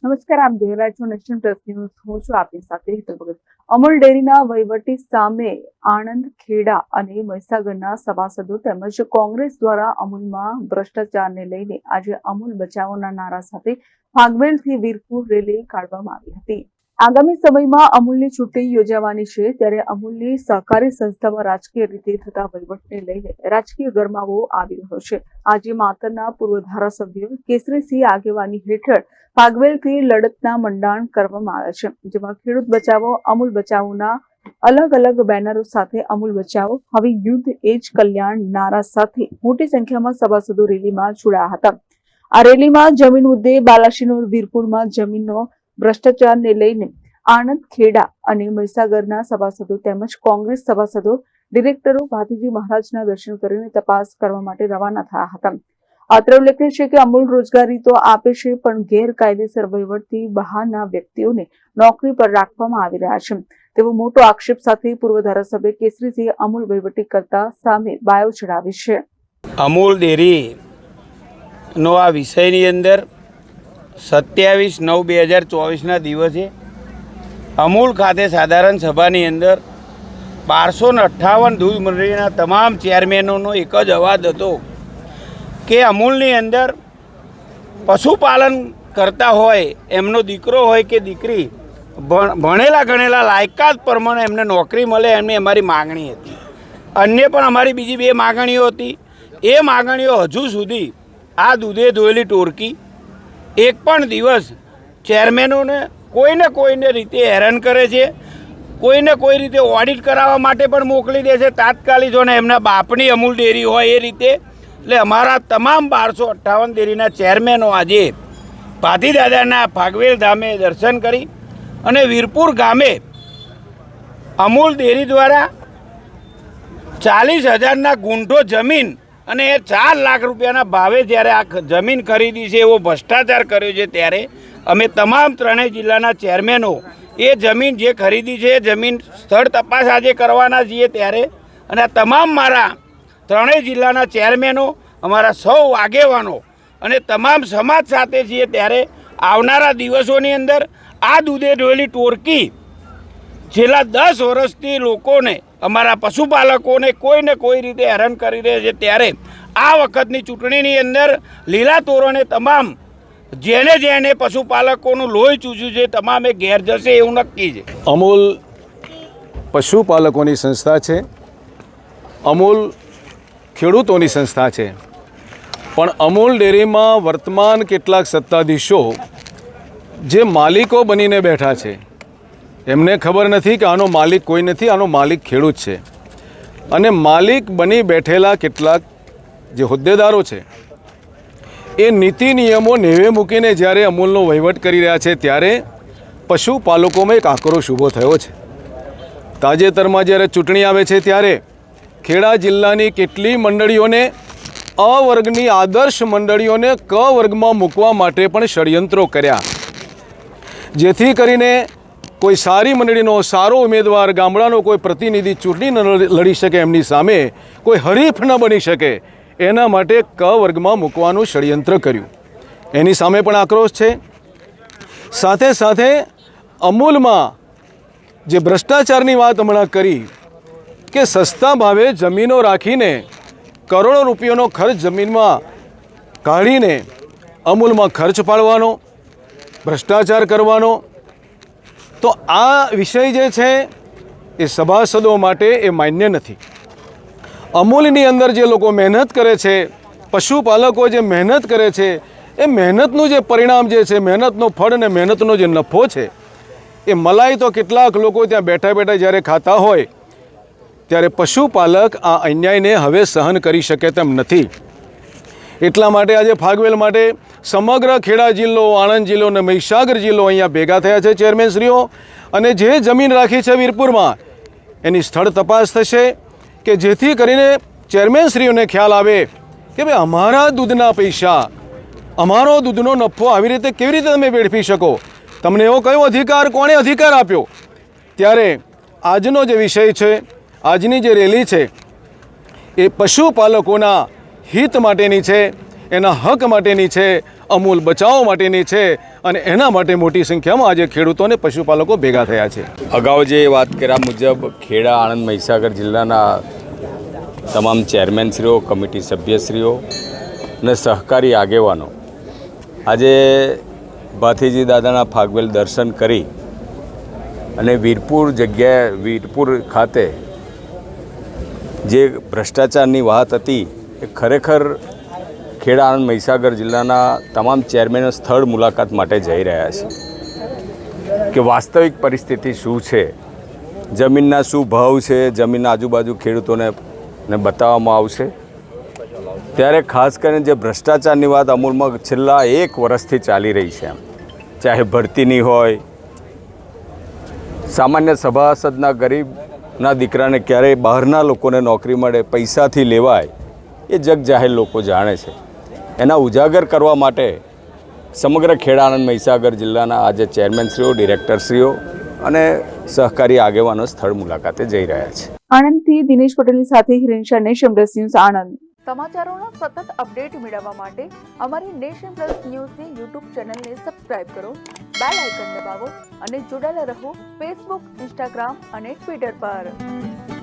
નમસ્કાર, આપ જોઈ રહ્યા છો નેશન પ્લસ ન્યૂઝ. હું છું આપની સાથે હિતલ ભગત. અમૂલ ડેરીના વહીવટી સામે આણંદ, ખેડા અને મહીસાગરના સભાસદો તેમજ કોંગ્રેસ દ્વારા અમૂલમાં ભ્રષ્ટાચારને લઈને આજે અમૂલ બચાવોના નારા સાથે ફાગવેલથી વીરપુર રેલી કાઢવામાં આવી હતી. આગામી સમયમાં અમૂલની ચૂંટણી યોજાવાની છે, ત્યારે અમૂલની સહકારી સંસ્થામાં રાજકીય રીતે થતા વહીવટને લઈને રાજકીય ગરમાવો આવી રહ્યો છે. આજે માતરના પૂર્વ ધારાસભ્ય કેસરીસિંહ આગેવાની હેઠળ ફાગવેલથી લડતના મંડાણ કરવામાં આવ્યા છે, જેમાં ખેડૂત બચાવો, અમૂલ બચાવોના અલગ અલગ બેનરો સાથે અમૂલ બચાવો હવે યુદ્ધ એ જ કલ્યાણ નારા સાથે મોટી સંખ્યામાં સભાસદો રેલીમાં જોડાયા હતા. આ રેલીમાં જમીન મુદ્દે બાલાસિનોર વીરપુરમાં જમીનનો ભ્રષ્ટાચારને લઈને આણંદ, ખેડા અને મહીસાગરના સભાસદો તેમજ કોંગ્રેસ સભાસદો ડિરેક્ટરો ભાતીજી મહારાજના દર્શન કરીને તપાસ કરવા માટે રવાના થયા હતા. અત્રે ઉલ્લેખનીય છે કે અમૂલ રોજગારી તો આપે છે, પણ ગેરકાયદેસર વહીવટથી બહારના વ્યક્તિઓને નોકરી પર રાખવામાં આવી રહ્યા છે તેવો મોટો આક્ષેપ સાથે પૂર્વ ધારાસભ્ય કેસરીસિંહ અમૂલ વહીવટીકર્તા સામે બાયો ચડાવી છે. અમૂલ ડેરીનો આ વિષયની અંદર 27/9/2024ના દિવસે અમૂલ ખાતે સાધારણ સભાની અંદર 1258 દૂધ મંડળીના તમામ ચેરમેનોનો એક જ અવાજ હતો કે અમૂલની અંદર પશુપાલન કરતા હોય એમનો દીકરો હોય કે દીકરી ભણેલા ગણેલા લાયકાત પ્રમાણે એમને નોકરી મળે એમની અમારી માગણી હતી. અન્ય પણ અમારી બીજી 2 માગણીઓ હતી. એ માગણીઓ હજુ સુધી આ દૂધે ધોયેલી ટોરકી એક પણ દિવસ ચેરમેનોને કોઈને રીતે હેરાન કરે છે. કોઈને કોઈ રીતે ઓડિટ કરાવવા માટે પણ મોકલી દે છે તાત્કાલિક, જો ને એમના બાપની અમૂલ ડેરી હોય એ રીતે. એટલે અમારા તમામ 1258 ડેરીના ચેરમેનો આજે ભાતીદાદાના ફાગવેલ ધામે દર્શન કરી અને વીરપુર ગામે અમૂલ ડેરી દ્વારા 40,000ના ગુંઠો જમીન અને 4 લાખ રૂપિયાના ભાવે જ્યારે આ જમીન ખરીદી છે એવો ભ્રષ્ટાચાર કર્યો છે, ત્યારે અમે તમામ 3 જિલ્લાના ચેરમેનો એ જમીન જે ખરીદી છે એ જમીન સ્થળ તપાસ આજે કરવાના છીએ. ત્યારે અને આ તમામ મારા 3 જિલ્લાના ચેરમેનો, અમારા સૌ આગેવાનો અને તમામ સમાજ સાથે છીએ. ત્યારે આવનારા દિવસોની અંદર આ દૂધે ધોયેલી ટોરકી છેલ્લા 10 વર્ષથી લોકોને, અમારા પશુપાલકોને કોઈને કોઈ રીતે હેરાન કરી રહે છે. ત્યારે આ વખતની ચૂંટણીની અંદર લીલા તોરણે તમામ જેને પશુપાલકોનું લોહી ચૂસ્યું છે તમામે ઘેર જશે એવું નક્કી છે. અમૂલ પશુપાલકોની સંસ્થા છે, અમૂલ ખેડૂતોની સંસ્થા છે, પણ અમૂલ ડેરીમાં વર્તમાન કેટલાક સત્તાધીશો જે માલિકો બનીને બેઠા છે એમને ખબર નથી કે આનો માલિક કોઈ નથી, આનો માલિક ખેડૂત છે. અને માલિક બની બેઠેલા કેટલાક જે હોદ્દેદારો છે એ નીતિ નિયમો નેવે મૂકીને જ્યારે અમૂલનો વહીવટ કરી રહ્યા છે, ત્યારે પશુપાલકોમાં એક આક્રોશ ઊભો થયો છે. તાજેતરમાં જ્યારે ચૂંટણી આવે છે ત્યારે ખેડા જિલ્લાની કેટલી મંડળીઓને અ વર્ગની આદર્શ મંડળીઓને ક વર્ગમાં મૂકવા માટે પણ ષડયંત્રો કર્યા, જેથી કરીને કોઈ સારી મંડળીનો સારો ઉમેદવાર, ગામડાનો કોઈ પ્રતિનિધિ ચૂંટણી ન લડી શકે, એમની સામે કોઈ હરીફ ન બની શકે, એના માટે ક વર્ગમાં મૂકવાનું ષડયંત્ર કર્યું. એની સામે પણ આક્રોશ છે. સાથે સાથે અમૂલમાં જે ભ્રષ્ટાચારની વાત હમણાં કરી કે સસ્તા ભાવે જમીનો રાખીને કરોડો રૂપિયાનો ખર્ચ જમીનમાં કાઢીને અમૂલમાં ખર્ચ પાડવાનો, ભ્રષ્ટાચાર કરવાનો, તો આ વિષય જે છે એ સભાસદો માટે એ માન્ય નથી. અમૂલની અંદર જે લોકો મહેનત કરે છે, પશુપાલકો જે મહેનત કરે છે, એ મહેનતનું જે પરિણામ જે છે, મહેનતનો ફળ અને મહેનતનો જે નફો છે, એ મલાઈ તો કેટલાક લોકો ત્યાં બેઠા બેઠા જ્યારે ખાતા હોય ત્યારે પશુપાલક આ અન્યાયને હવે સહન કરી શકે તેમ નથી. એટલા માટે આજે ફાગવેલ માટે સમગ્ર ખેડા જિલ્લો, આણંદ જિલ્લો અને મહીસાગર જિલ્લો અહીંયા ભેગા થયા છે ચેરમેનશ્રીઓ. અને જે જમીન રાખી છે વીરપુરમાં એની સ્થળ તપાસ થશે કે જેથી કરીને ચેરમેનશ્રીઓને ખ્યાલ આવે કે ભાઈ અમારા દૂધના પૈસા, અમારો દૂધનો નફો આવી રીતે કેવી રીતે તમે વેડફી શકો, તમને એવો કયો અધિકાર, કોણે અધિકાર આપ્યો. ત્યારે આજનો જે વિષય છે, આજની જે રેલી છે એ પશુપાલકોના હિત માટેની છે. એના હક માટેની છે, અમૂલ બચાવ માટેની છે અને એના માટે મોટી સંખ્યામાં આજે ખેડૂતો અને પશુપાલકો ભેગા થયા છે. અગાઉ જે વાત કર્યા મુજબ ખેડા, આણંદ, મહીસાગર જિલ્લાના તમામ ચેરમેનશ્રીઓ, કમિટી સભ્યશ્રીઓ અને સહકારી આગેવાનો આજે ભાથીજી દાદાના ફાગવેલ દર્શન કરી અને વીરપુર ખાતે જે ભ્રષ્ટાચારની વાત હતી એ ખરેખર ખેડા, આણંદ, મહીસાગર જિલ્લાના તમામ ચેરમેનો સ્થળ મુલાકાત માટે જઈ રહ્યા છે કે વાસ્તવિક પરિસ્થિતિ શું છે, જમીનના શું ભાવ છે, જમીનના આજુબાજુ ખેડૂતોને બતાવવામાં આવશે. ત્યારે ખાસ કરીને જે ભ્રષ્ટાચારની વાત અમૂલમાં છેલ્લા 1 વર્ષથી ચાલી રહી છે, ચાહે ભરતીની હોય, સામાન્ય સભાસદના ગરીબના દીકરાને ક્યારેય બહારના લોકોને નોકરી મળે, પૈસાથી લેવાય, એ જગ જાહેર લોકો જાણે છે. એના ઉજાગર કરવા માટે સમગ્ર ખેડા, આણંદ, મહીસાગર જિલ્લાના આજે ચેરમેનશ્રીઓ, ડિરેક્ટરશ્રીઓ અને સહકારી આગેવાનો સ્થળ મુલાકાતે જઈ રહ્યા છે. આણંદથી દિનેશ પટેલની સાથે Hiren Shah, Nation Plus News Anand. સમાચારોનો સતત અપડેટ મેળવવા માટે અમારી નેશન પ્લસ ન્યૂઝની યુટ્યુબ ચેનલને સબસ્ક્રાઇબ કરો, બેલ આઇકન દબાવો અને જોડાયેલા રહો ફેસબુક, ઇન્સ્ટાગ્રામ અને ટ્વિટર પર.